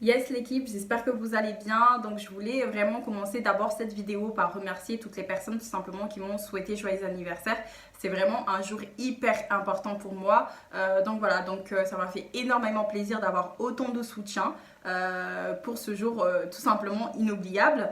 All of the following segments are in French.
Yes l'équipe, j'espère que vous allez bien. Donc je voulais vraiment commencer d'abord cette vidéo par remercier toutes les personnes tout simplement qui m'ont souhaité joyeux anniversaire. C'est vraiment un jour hyper important pour moi. Donc voilà, ça m'a fait énormément plaisir d'avoir autant de soutien pour ce jour tout simplement inoubliable.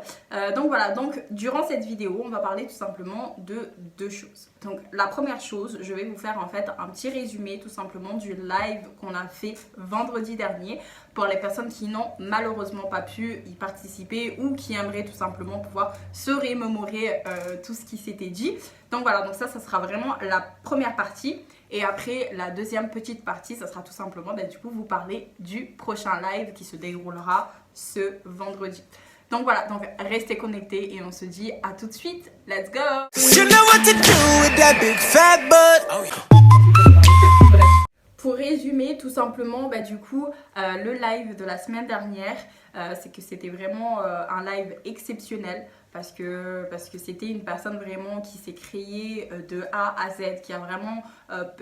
Donc voilà, donc durant cette vidéo, on va parler tout simplement de deux choses. Donc la première chose, je vais vous faire en fait un petit résumé tout simplement du live qu'on a fait vendredi dernier pour les personnes qui n'ont malheureusement pas pu y participer ou qui aimeraient tout simplement pouvoir se remémorer tout ce qui s'était dit. Donc voilà, donc ça sera vraiment la première partie. Et après, la deuxième petite partie, ça sera tout simplement du coup vous parler du prochain live qui se déroulera ce vendredi. Donc voilà, donc restez connectés et on se dit à tout de suite. Let's go! You know what to do with that big fat butt. Pour résumer tout simplement le live de la semaine dernière, c'est que c'était vraiment un live exceptionnel parce que c'était une personne vraiment qui s'est créée de A à Z,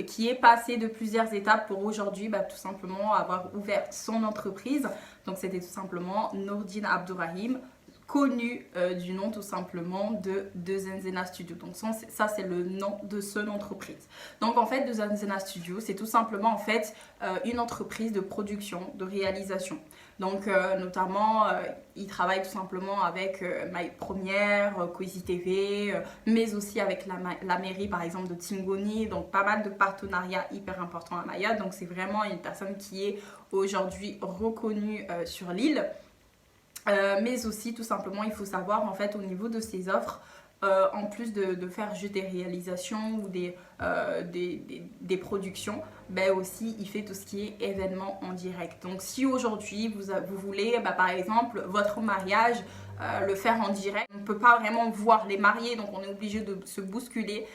qui est passée de plusieurs étapes pour aujourd'hui tout simplement avoir ouvert son entreprise. Donc c'était tout simplement Nourdine Abdourahim, connu du nom tout simplement de Zenzena Studio. Donc ça c'est le nom de son entreprise. Donc en fait de Zenzena Studio, c'est tout simplement en fait une entreprise de production, de réalisation. Donc notamment il travaille tout simplement avec My Première, Cozy TV, mais aussi avec la mairie par exemple de Tingoni. Donc pas mal de partenariats hyper importants à Mayotte. Donc c'est vraiment une personne qui est aujourd'hui reconnue sur l'île. Mais aussi tout simplement il faut savoir en fait au niveau de ses offres, en plus de faire juste des réalisations ou des productions, aussi il fait tout ce qui est événements en direct. Donc si aujourd'hui vous voulez par exemple votre mariage le faire en direct, on ne peut pas vraiment voir les mariés, donc on est obligé de se bousculer,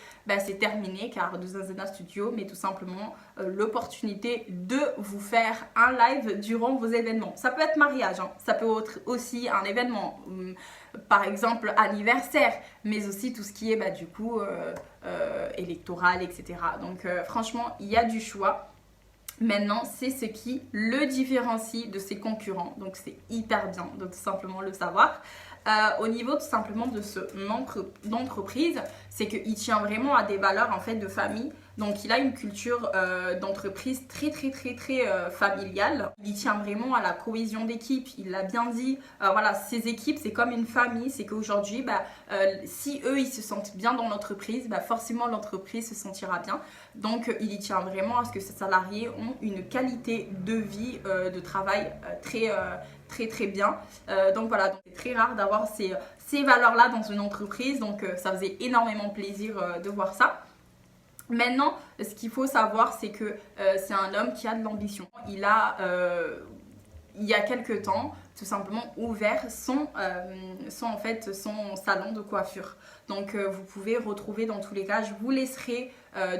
c'est terminé car de Zenzena Studio met tout simplement l'opportunité de vous faire un live durant vos événements. Ça peut être mariage, hein, ça peut être aussi un événement, par exemple anniversaire, mais aussi tout ce qui est électoral, etc. Donc franchement il y a du choix. Maintenant, c'est ce qui le différencie de ses concurrents. Donc, c'est hyper bien de tout simplement le savoir. Au niveau tout simplement de d'entreprise, c'est qu'il tient vraiment à des valeurs en fait de famille. Donc, il a une culture d'entreprise très familiale. Il tient vraiment à la cohésion d'équipe. Il l'a bien dit. Voilà, ces équipes, c'est comme une famille. C'est qu'aujourd'hui, si eux, ils se sentent bien dans l'entreprise, forcément l'entreprise se sentira bien. Donc, il y tient vraiment à ce que ses salariés ont une qualité de vie, de travail très bien. Donc voilà, donc c'est très rare d'avoir ces valeurs-là dans une entreprise. Donc, ça faisait énormément plaisir de voir ça. Maintenant, ce qu'il faut savoir, c'est que c'est un homme qui a de l'ambition. Il y a quelques temps, tout simplement ouvert son salon de coiffure. Donc vous pouvez retrouver dans tous les cas, je vous laisserai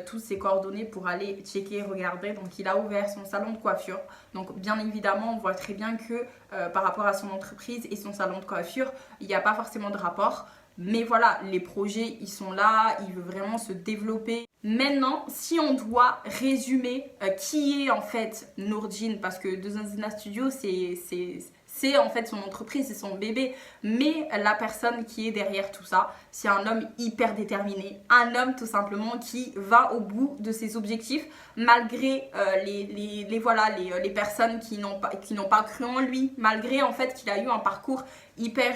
tous ses coordonnées pour aller checker et regarder. Donc il a ouvert son salon de coiffure. Donc bien évidemment, on voit très bien que par rapport à son entreprise et son salon de coiffure, il n'y a pas forcément de rapport. Mais voilà, les projets, ils sont là, il veut vraiment se développer. Maintenant, si on doit résumer qui est en fait Nourdine, parce que de Zenzena Studio, c'est en fait son entreprise, c'est son bébé, mais la personne qui est derrière tout ça, c'est un homme hyper déterminé, un homme tout simplement qui va au bout de ses objectifs malgré les personnes qui n'ont pas cru en lui, malgré en fait qu'il a eu un parcours hyper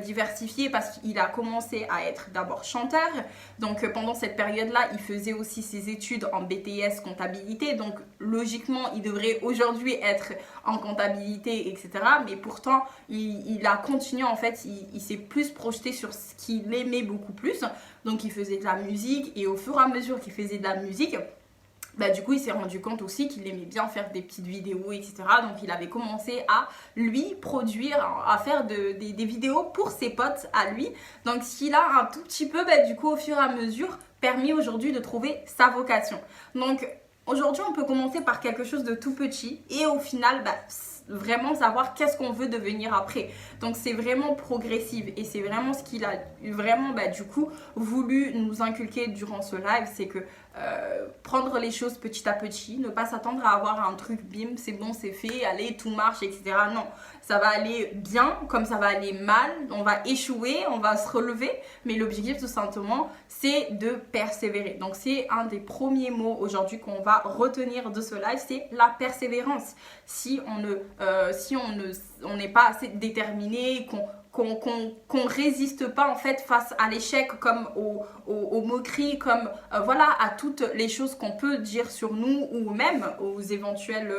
diversifié parce qu'il a commencé à être d'abord chanteur. Donc pendant cette période-là, il faisait aussi ses études en BTS comptabilité. Donc logiquement, il devrait aujourd'hui être en comptabilité, etc. Mais pourtant, il a continué en fait, il s'est plus projeté sur ce qu'il aimait beaucoup plus. Donc il faisait de la musique et au fur et à mesure qu'il faisait de la musique, du coup il s'est rendu compte aussi qu'il aimait bien faire des petites vidéos, etc. Donc il avait commencé à lui produire, à faire des vidéos pour ses potes à lui. Donc ce qui l'a un tout petit peu du coup au fur et à mesure permis aujourd'hui de trouver sa vocation. Donc aujourd'hui on peut commencer par quelque chose de tout petit et au final vraiment savoir qu'est-ce qu'on veut devenir après. Donc c'est vraiment progressif et c'est vraiment ce qu'il a vraiment du coup voulu nous inculquer durant ce live, c'est que prendre les choses petit à petit, ne pas s'attendre à avoir un truc bim, c'est bon, c'est fait, allez, tout marche, etc. Non, ça va aller bien comme ça va aller mal, on va échouer, on va se relever, mais l'objectif tout simplement, c'est de persévérer. Donc c'est un des premiers mots aujourd'hui qu'on va retenir de ce live, c'est la persévérance. Si on n'est pas assez déterminé, qu'on résiste pas en fait face à l'échec, comme aux moqueries, comme voilà, à toutes les choses qu'on peut dire sur nous, ou même aux éventuelles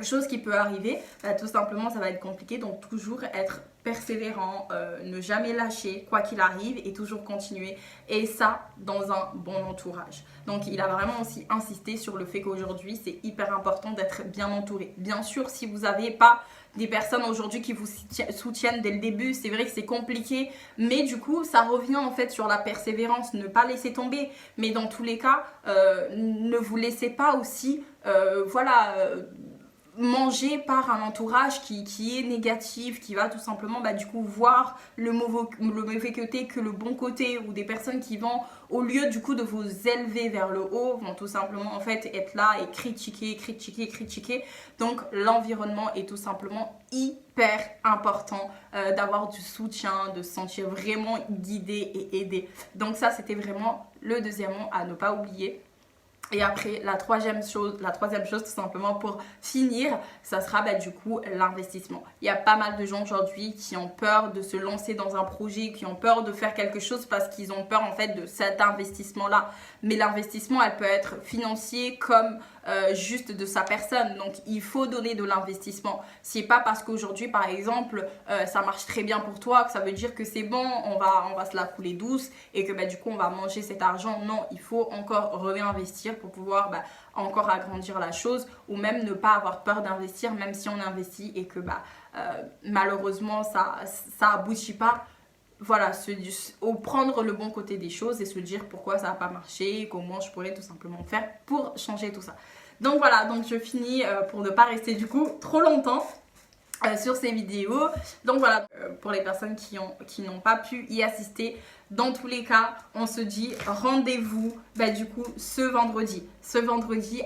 choses qui peuvent arriver, bah, tout simplement ça va être compliqué. Donc toujours être persévérant, ne jamais lâcher quoi qu'il arrive et toujours continuer, et ça dans un bon entourage. Donc il a vraiment aussi insisté sur le fait qu'aujourd'hui c'est hyper important d'être bien entouré. Bien sûr, si vous n'avez pas des personnes aujourd'hui qui vous soutiennent dès le début, c'est vrai que c'est compliqué, mais du coup ça revient en fait sur la persévérance, ne pas laisser tomber. Mais dans tous les cas, ne vous laissez pas aussi manger par un entourage qui est négatif, qui va tout simplement du coup voir le mauvais côté que le bon côté, ou des personnes qui vont, au lieu du coup de vous élever vers le haut, vont tout simplement en fait être là et critiquer. Donc l'environnement est tout simplement hyper important, d'avoir du soutien, de se sentir vraiment guidé et aidé. Donc ça, c'était vraiment le deuxième mot à ne pas oublier. Et après, la troisième chose tout simplement pour finir, ça sera du coup l'investissement. Il y a pas mal de gens aujourd'hui qui ont peur de se lancer dans un projet, qui ont peur de faire quelque chose parce qu'ils ont peur en fait de cet investissement-là. Mais l'investissement, elle peut être financier comme juste de sa personne. Donc il faut donner de l'investissement. C'est pas parce qu'aujourd'hui par exemple ça marche très bien pour toi que ça veut dire que c'est bon, on va se la couler douce et que du coup on va manger cet argent. Non, il faut encore réinvestir pour pouvoir encore agrandir la chose, ou même ne pas avoir peur d'investir même si on investit et que malheureusement ça aboutit pas. Voilà, prendre le bon côté des choses et se dire pourquoi ça n'a pas marché et comment je pourrais tout simplement faire pour changer tout ça. Donc voilà, donc je finis pour ne pas rester du coup trop longtemps sur ces vidéos. Donc voilà, pour les personnes qui n'ont pas pu y assister, dans tous les cas, on se dit rendez-vous du coup ce vendredi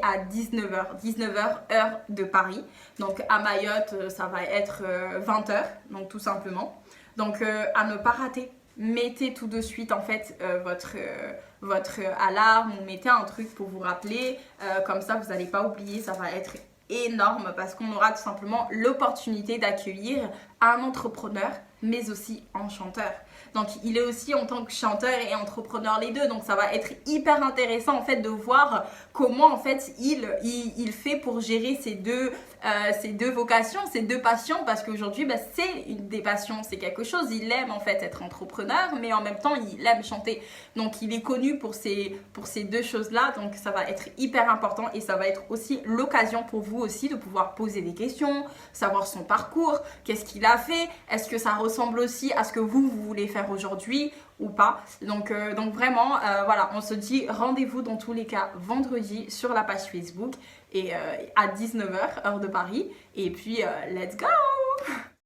à 19h heure de Paris. Donc à Mayotte, ça va être 20h, donc tout simplement. Donc à ne pas rater, mettez tout de suite en fait votre alarme, ou mettez un truc pour vous rappeler, comme ça vous n'allez pas oublier, ça va être énorme parce qu'on aura tout simplement l'opportunité d'accueillir un entrepreneur mais aussi un chanteur. Donc il est aussi en tant que chanteur et entrepreneur les deux, donc ça va être hyper intéressant en fait de voir comment en fait il fait pour gérer ces deux vocations, ces deux passions, parce qu'aujourd'hui c'est une des passions, c'est quelque chose, il aime en fait être entrepreneur mais en même temps il aime chanter, donc il est connu pour ces deux choses là. Donc ça va être hyper important et ça va être aussi l'occasion pour vous aussi de pouvoir poser des questions, savoir son parcours, qu'est-ce qu'il a fait, est-ce que ça ressemble aussi à ce que vous voulez faire aujourd'hui ou pas. Donc vraiment voilà, on se dit rendez-vous dans tous les cas vendredi sur la page Facebook et à 19h heure de Paris, et puis let's go.